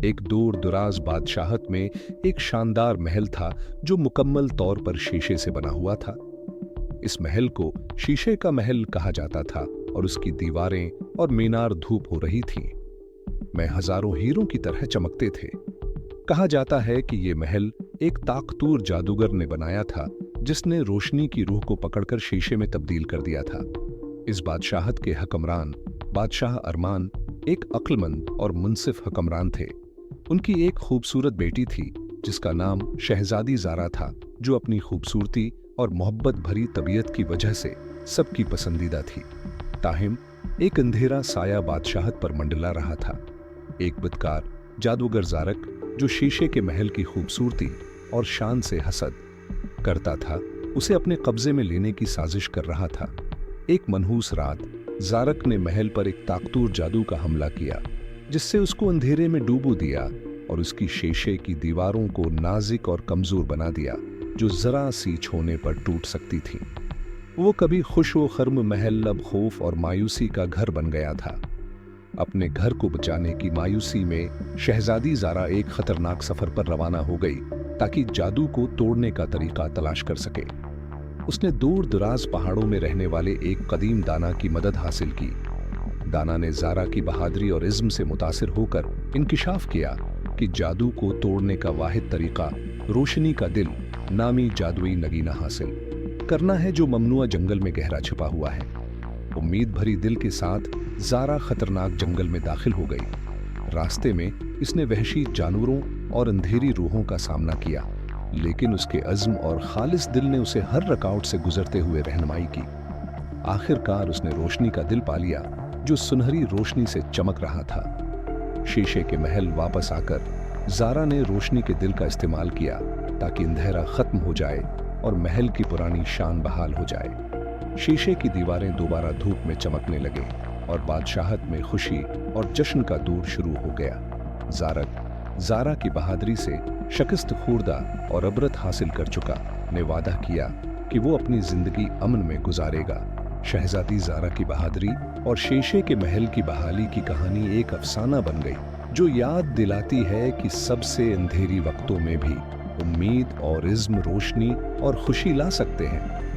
एक दूर दराज बादशाहत में एक शानदार महल था जो मुकम्मल तौर पर शीशे से बना हुआ था। इस महल को शीशे का महल कहा जाता था और उसकी दीवारें और मीनार धूप हो रही थीं। में हजारों हीरों की तरह चमकते थे। कहा जाता है कि ये महल एक ताकतूर जादूगर ने बनाया था जिसने रोशनी की रूह को पकड़कर शीशे में तब्दील कर दिया था। इस बादशाहत के हकमरान बादशाह अरमान एक अक्लमंद और मुनसिफ हकमरान थे। उनकी एक खूबसूरत बेटी थी जिसका नाम शहजादी ज़ारा था, जो अपनी खूबसूरती और मोहब्बत भरी तबीयत की वजह से सबकी पसंदीदा थी। ताहिम एक अंधेरा साया बादशाहत पर मंडला रहा था। एक बदकार जादूगर ज़ारक जो शीशे के महल की खूबसूरती और शान से हसद करता था, उसे अपने कब्जे में लेने की साजिश कर रहा था। एक मनहूस रात ज़ारक ने महल पर एक ताकतूर जादू का हमला किया जिससे उसको अंधेरे में डूबो दिया और उसकी शीशे की दीवारों को नाजुक और कमजोर बना दिया, जो जरा सी छूने पर टूट सकती थी। वो कभी खुश व खर्म महल अब खौफ और मायूसी का घर बन गया था। अपने घर को बचाने की मायूसी में शहजादी ज़ारा एक खतरनाक सफर पर रवाना हो गई ताकि जादू को तोड़ने का तरीका तलाश कर सके। उसने दूर दराज पहाड़ों में रहने वाले एक कदीम दाना की मदद हासिल की। दाना ने ज़ारा की बहादुरी और इज़्म से मुतासिर होकर इंकिशाफ किया कि जादू को तोड़ने का वाहिद तरीका रोशनी का दिल नामी जादुई नगीना हासिल करना है जो ममनुआ जंगल में गहरा छुपा हुआ है। उम्मीद भरी दिल के साथ ज़ारा खतरनाक जंगल में दाखिल हो गई। रास्ते में इसने वहशी जानवरों और अंधेरी रूहों का सामना किया, लेकिन उसके अज़्म और खालिस दिल ने उसे हर रुकावट से गुजरते हुए रहनुमाई की। आखिरकार उसने रोशनी का दिल पा लिया जो सुनहरी रोशनी से चमक रहा था। शीशे के महल वापस आकर ज़ारा ने रोशनी के दिल का इस्तेमाल किया ताकि अंधेरा खत्म हो जाए और महल की पुरानी शान बहाल हो जाए। शीशे की दीवारें दोबारा धूप में चमकने लगे और बादशाहत में खुशी और जश्न का दौर शुरू हो गया। ज़ारा की बहादुरी से शिकस्त खुर्दा और अबरत हासिल कर चुका ने वादा किया कि वो अपनी जिंदगी अमन में गुजारेगा। शहजादी ज़ारा की बहादुरी और शीशे के महल की बहाली की कहानी एक अफसाना बन गई जो याद दिलाती है कि सबसे अंधेरी वक्तों में भी उम्मीद और इज़्म रोशनी और खुशी ला सकते हैं।